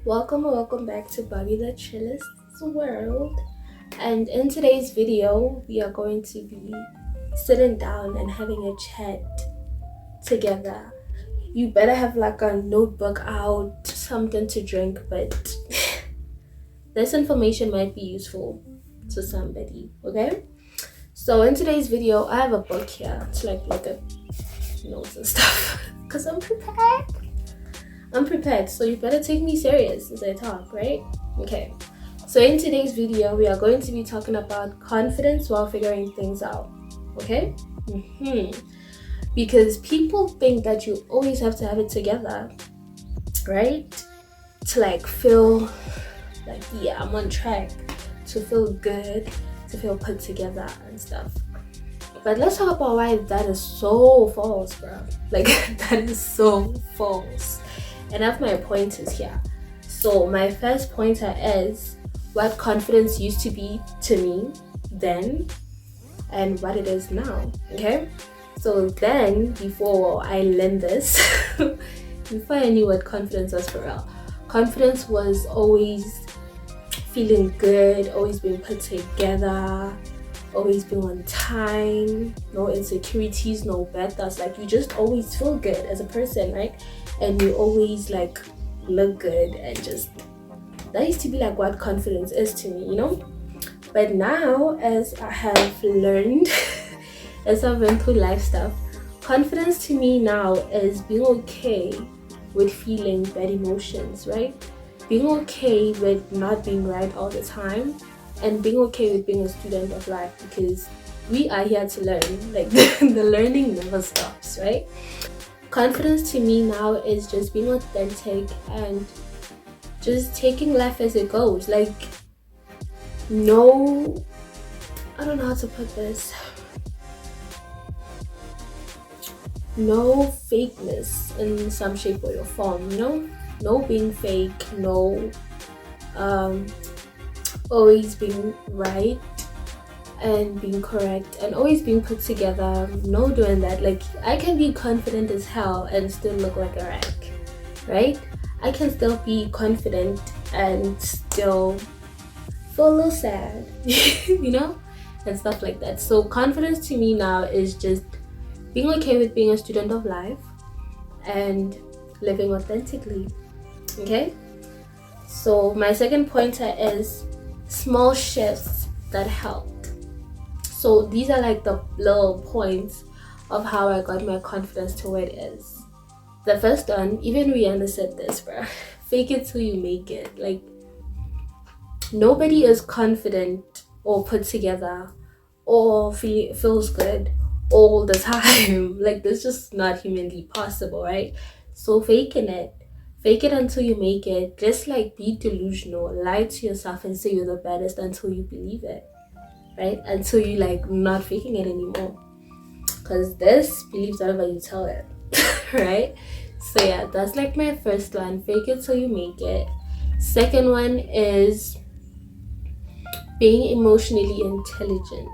Welcome back to Bobby the Chillist's world. And in today's video, we are going to be sitting down and having a chat together. You better have like a notebook out, something to drink, but this information might be useful to somebody, okay? So in today's video, I have a book here to like look at notes and stuff because I'm prepared, so you better take me serious as I talk, right? Okay, so in today's video, we are going to be talking about confidence while figuring things out, okay? Because people think that you always have to have it together, right? To like feel like, yeah, I'm on track, to feel good, to feel put together and stuff. But let's talk about why that is so false, bro. Like, that is so false. And I have my pointers here. So my first pointer is what confidence used to be to me then and what it is now, okay? So then, before I learned this, before I knew what confidence was for real, confidence was always feeling good, always being put together, always being on time, no insecurities, no bad thoughts. Like, you just always feel good as a person, right? And you always like look good, and just that used to be like what confidence is to me, you know? But now, as I have learned, as I've been through life stuff, confidence to me now is being okay with feeling bad emotions, right? Being okay with not being right all the time, and being okay with being a student of life, because we are here to learn. Like, the learning never stops, right? Confidence to me now is just being authentic and just taking life as it goes. Like, no, I don't know how to put this. No fakeness in some shape or form, you know? No being fake, no always being right and being correct and always being put together. No doing that. Like, I can be confident as hell and still look like a wreck, right? I can still be confident and still feel a little sad, you know, and stuff like that. So confidence to me now is just being okay with being a student of life and living authentically, okay? So my second pointer is small shifts that help. So these are like the little points of how I got my confidence to where it is. The first one, even Rihanna said this, bro. Fake it till you make it. Like, nobody is confident or put together or feels good all the time. Like, that's just not humanly possible, right? So fake it until you make it. Just like be delusional, lie to yourself and say you're the baddest until you believe it, right? Until you like not faking it anymore, because this believes whatever you tell it. Right? So yeah, that's like my first one, fake it till you make it. Second one is being emotionally intelligent,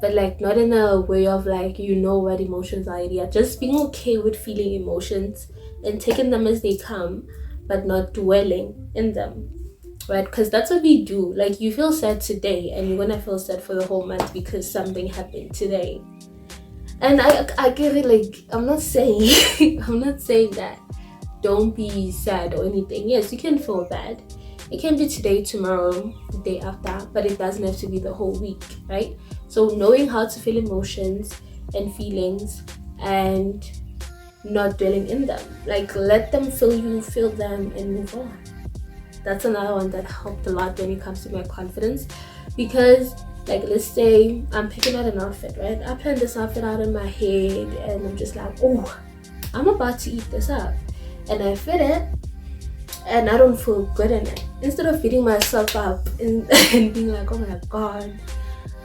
but like not in a way of like, you know what emotions are yet. Just being okay with feeling emotions and taking them as they come, but not dwelling in them, right? Because that's what we do. Like, you feel sad today and you're gonna feel sad for the whole month because something happened today. And I get it. Like, I'm not saying I'm not saying that don't be sad or anything. Yes, you can feel bad. It can be today, tomorrow, the day after, but it doesn't have to be the whole week, right? So knowing how to feel emotions and feelings and not dwelling in them, like, let them feel you, feel them, and move on. That's another one that helped a lot when it comes to my confidence. Because, like, let's say I'm picking out an outfit, right? I plan this outfit out in my head and I'm just like, oh, I'm about to eat this up, and I fit it and I don't feel good in it. Instead of beating myself up and being like, oh my god,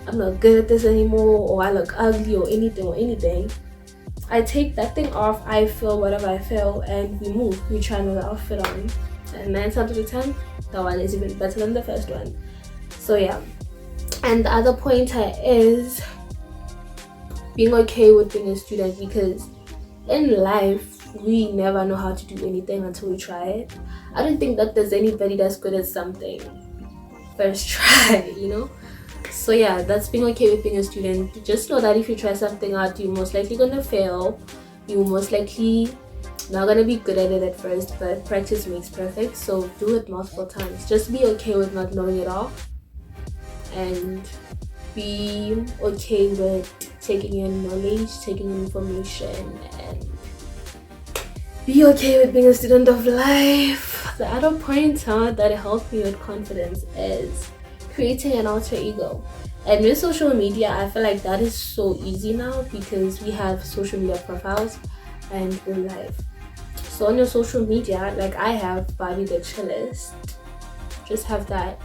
I'm not good at this anymore, or I look ugly or anything, I take that thing off, I feel whatever I feel, and we try another outfit on. And 9 times out of 10, that one is even better than the first one. So yeah. And the other pointer is being okay with being a student, because in life we never know how to do anything until we try it. I don't think that there's anybody that's good at something first try, So yeah, that's being okay with being a student. Just know that if you try something out, you're most likely gonna fail. You're most likely not gonna be good at it at first, but practice makes perfect. So do it multiple times. Just be okay with not knowing it all, and be okay with taking in knowledge, taking in information, and be okay with being a student of life. The other point that helped me with confidence is creating an alter ego. And with social media, I feel like that is so easy now because we have social media profiles and real life. So on your social media, like I have Bobby the Chillest, just have that.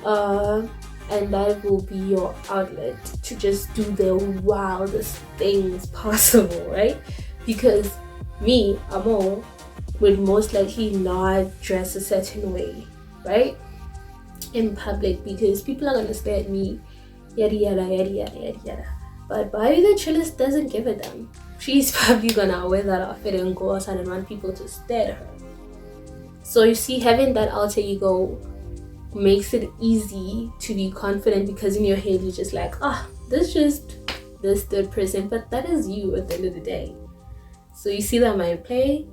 And that will be your outlet to just do the wildest things possible, right? Because me, Amo, would most likely not dress a certain way, right? In public, because people are gonna stare at me, yada yada yada yada yada yada. But Bobby the Chillest doesn't give a damn. She's probably gonna wear that outfit and go outside and want people to stare at her. So you see, having that alter ego makes it easy to be confident, because in your head you're just like, this just this third person, but that is you at the end of the day. So you see that mind play?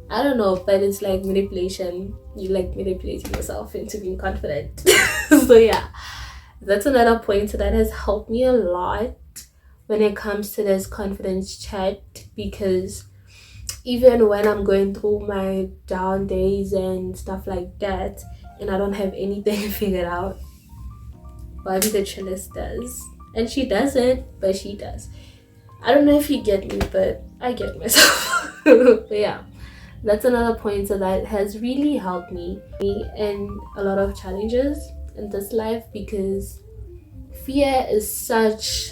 I don't know, but it's like manipulation. You like manipulating yourself into being confident. So yeah, that's another point that has helped me a lot when it comes to this confidence chat, because even when I'm going through my down days and stuff like that, and I don't have anything figured out, Bobby the Chillest does. And she doesn't, but she does. I don't know if you get me, but I get myself. But yeah, that's another point that has really helped me in a lot of challenges in this life, because fear is such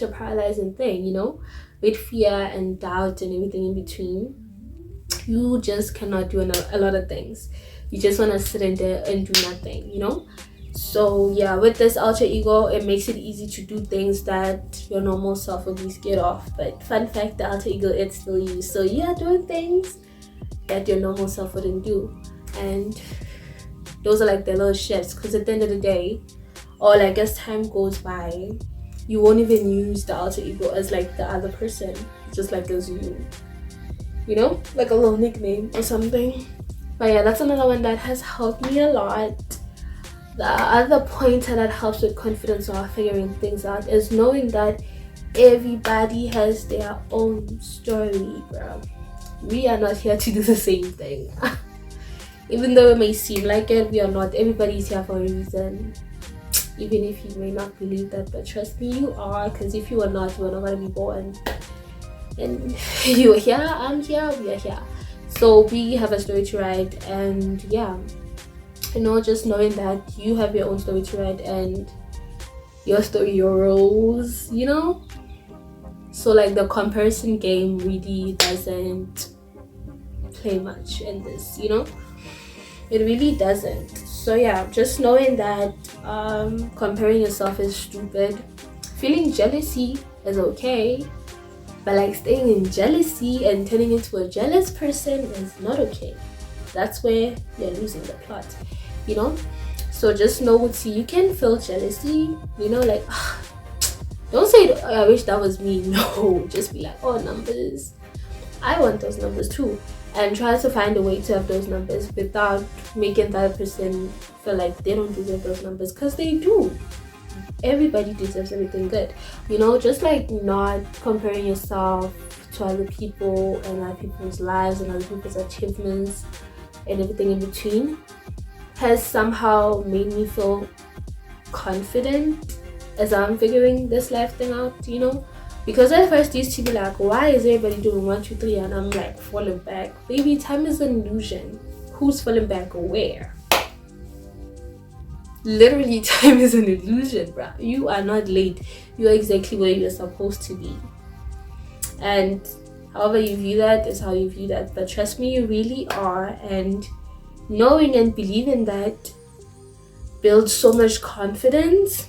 a paralyzing thing, with fear and doubt and everything in between. You just cannot do a lot of things. You just want to sit in there and do nothing, So yeah, with this alter ego, it makes it easy to do things that your normal self would be scared of. But fun fact, the alter ego, it's still you. So yeah, doing things that your normal self wouldn't do. And those are like the little shifts, because at the end of the day, or like as time goes by, you won't even use the alter ego as like the other person, just like as you, like a little nickname or something. But yeah, that's another one that has helped me a lot. The other point that helps with confidence or figuring things out is knowing that everybody has their own story, bro. We are not here to do the same thing. Even though it may seem like it, we are not. Everybody's here for a reason. Even if you may not believe that, but trust me, you are. Because if you are not, you are not going to be born. And you are here, I'm here, we are here. So we have a story to write, and yeah, just knowing that you have your own story to write, and your story, your roles, So like the comparison game really doesn't play much in this, It really doesn't. So yeah, just knowing that comparing yourself is stupid. Feeling jealousy is okay, but like staying in jealousy and turning into a jealous person is not okay. That's where you're losing the plot, So just know, you can feel jealousy, like, don't say, I wish that was me. No, just be like, numbers. I want those numbers too. And try to find a way to have those numbers without making that person feel like they don't deserve those numbers, because they do. Everybody deserves everything good, just like not comparing yourself to other people and other people's lives and other people's achievements and everything in between has somehow made me feel confident as I'm figuring this life thing out, Because at first used to be like, why is everybody doing 1, 2, 3, and I'm like falling back? Baby, time is an illusion. Who's falling back where? Literally, time is an illusion, bruh. You are not late. You are exactly where you're supposed to be. And however you view that is how you view that. But trust me, you really are. And knowing and believing that builds so much confidence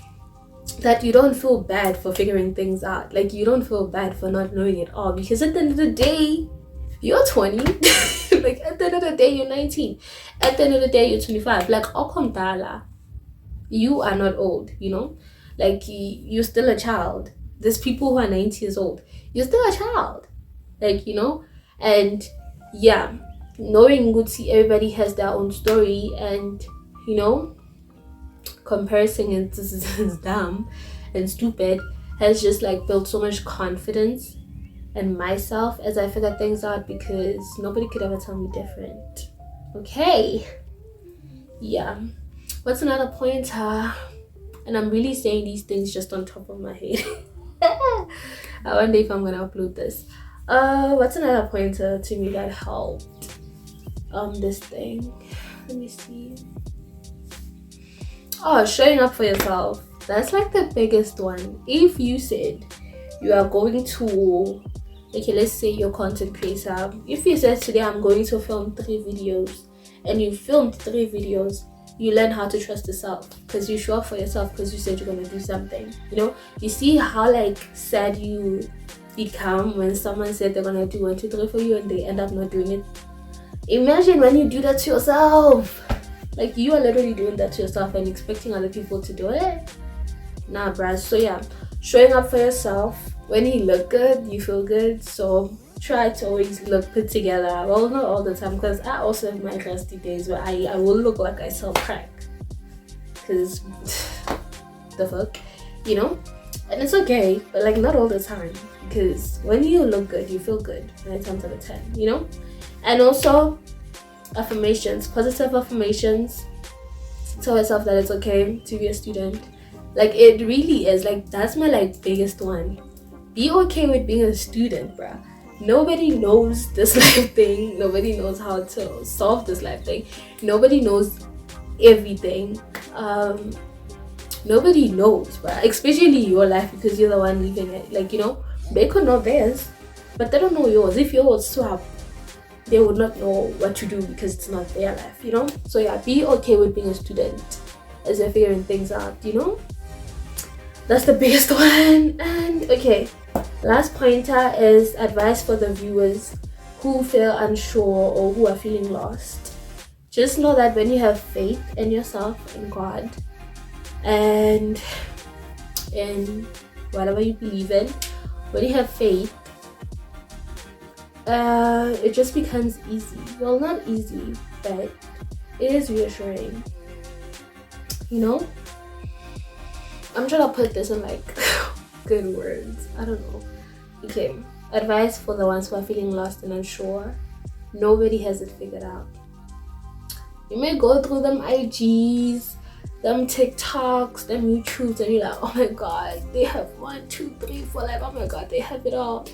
that you don't feel bad for figuring things out. Like, you don't feel bad for not knowing it all, because at the end of the day, You're 20. Like at the end of the day, you're 19. At the end of the day, you're 25. Like Okomdala, you are not old, you know? Like you're still a child. There's people who are 90 years old. You're still a child. Like, you know? And yeah, knowing Gucci, everybody has their own story, and you know, comparison is dumb and stupid, has just like built so much confidence in myself as I figure things out, because nobody could ever tell me different. Okay. Yeah. What's another pointer? And I'm really saying these things just on top of my head. I wonder if I'm gonna upload this. What's another pointer to me that helped? This thing. Let me see. Oh, showing up for yourself. That's like the biggest one. If you said you are going to, okay, let's say you're content creator. If you said today I'm going to film 3 videos, and you filmed 3 videos, you learn how to trust yourself because you show up for yourself because you said you're gonna do something. You know, you see how like sad you become when someone said they're gonna do 1, 2, 3 for you and they end up not doing it. Imagine when you do that to yourself. Like you are literally doing that to yourself and expecting other people to do it. Nah, bruh. So yeah, showing up for yourself. When you look good, you feel good. So try to always look put together. Well, not all the time, because I also have my crusty days where I will look like I sell crack. Because the fuck, you know? And it's okay, but like not all the time. Because when you look good, you feel good 9 times out of 10, you know? And also, affirmations, positive affirmations. Tell yourself that it's okay to be a student. Like it really is. Like that's my like biggest one. Be okay with being a student, bruh. Nobody knows this life thing. Nobody knows how to solve this life thing. Nobody knows everything. Nobody knows, bruh. Especially your life, because you're the one living it. Like, you know, they could know theirs, but they don't know yours. If yours was swap, they would not know what to do because it's not their life, you know? So yeah, be okay with being a student as you're figuring things out, you know? That's the biggest one. And okay, last pointer is advice for the viewers who feel unsure or who are feeling lost. Just know that when you have faith in yourself, in God, and in whatever you believe in, when you have faith, it just becomes easy. Well, not easy, but it is reassuring, you know? I'm trying to put this in like good words. I don't know. Okay, advice for the ones who are feeling lost and unsure. Nobody has it figured out. You may go through them IGs, them TikToks, them YouTubes, and you're like, oh my god, they have 1, 2, 3, 4, like, oh my god, they have it all.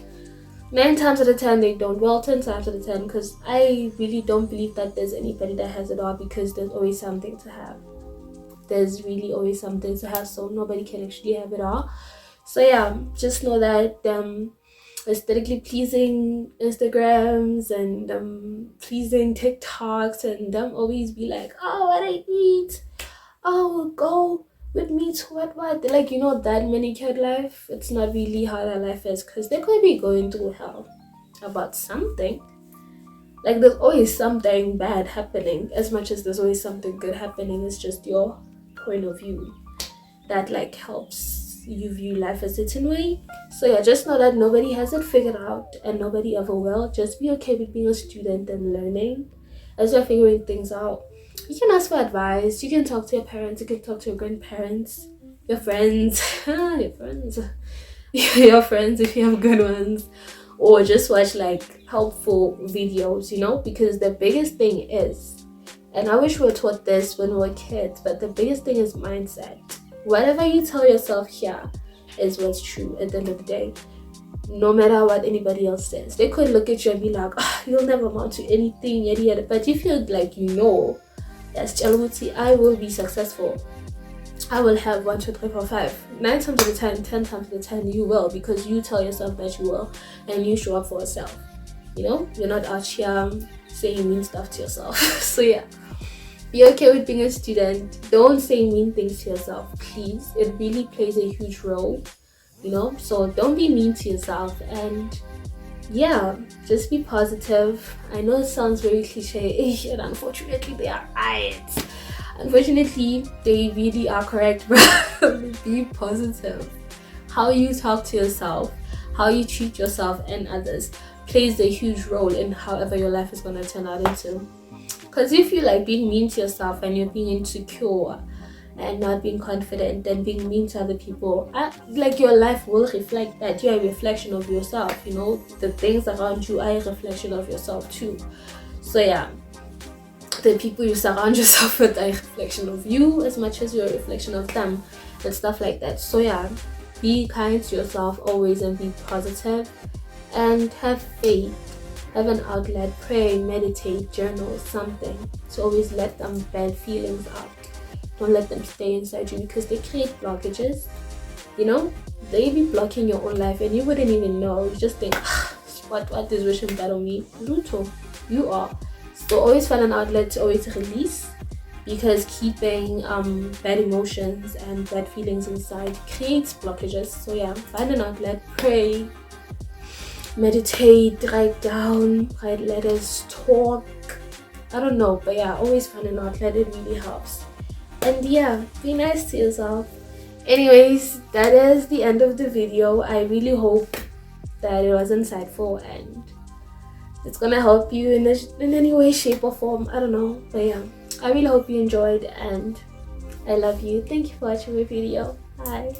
9 times out of 10 they don't. Well, 10 times out of 10, because I really don't believe that there's anybody that has it all, because there's always something to have. There's really always something to have, so nobody can actually have it all. So yeah, just know that aesthetically pleasing Instagrams and pleasing TikToks and them always be like, oh, what I eat, oh, go with me to what, like, you know, that manicured life. It's not really how their life is, because they could be going through hell about something. Like there's always something bad happening, as much as there's always something good happening. It's just your point of view that like helps you view life a certain way. So yeah, just know that nobody has it figured out and nobody ever will. Just be okay with being a student and learning as you're figuring things out. You can ask for advice, you can talk to your parents, you can talk to your grandparents, your friends, your friends if you have good ones, or just watch like helpful videos, you know, because the biggest thing is, and I wish we were taught this when we were kids, but the biggest thing is mindset. Whatever you tell yourself here is what's true at the end of the day, no matter what anybody else says. They could look at you and be like, oh, you'll never amount to anything, yada yada. But if you're like, you know, yes, I will be successful, I will have 1, 2, 3, 4, 5. 9 times out of 10, 10 times out of 10, you will, because you tell yourself that you will and you show up for yourself. You know, you're not out here saying mean stuff to yourself. So yeah, be okay with being a student. Don't say mean things to yourself, please. It really plays a huge role, you know. So don't be mean to yourself, and yeah, just be positive. I know it sounds very cliche, and unfortunately, they are right. Unfortunately, they really are correct, bro. Be positive. How you talk to yourself, how you treat yourself and others plays a huge role in however your life is going to turn out into. Because if you like being mean to yourself and you're being insecure and not being confident and being mean to other people, like your life will reflect that. You're a reflection of yourself, you know, the things around you are a reflection of yourself too. So yeah, the people you surround yourself with are a reflection of you as much as you're a reflection of them and stuff like that. So yeah, be kind to yourself always and be positive and have faith. Have an outlet, pray, meditate, journal, something to always let them bad feelings out. Don't let them stay inside you because they create blockages. You know, they be blocking your own life and you wouldn't even know. You just think, what is wishing bad on me? Luto, you are. So always find an outlet to always release, because keeping bad emotions and bad feelings inside creates blockages. So yeah, find an outlet, pray, meditate, write down, write letters, talk. I don't know, but yeah, always find an outlet. It really helps. And yeah, be nice to yourself. Anyways, that is the end of the video. I really hope that it was insightful and it's gonna help you in any way, shape, or form. I don't know, but yeah, I really hope you enjoyed and I love you. Thank you for watching my video. Bye.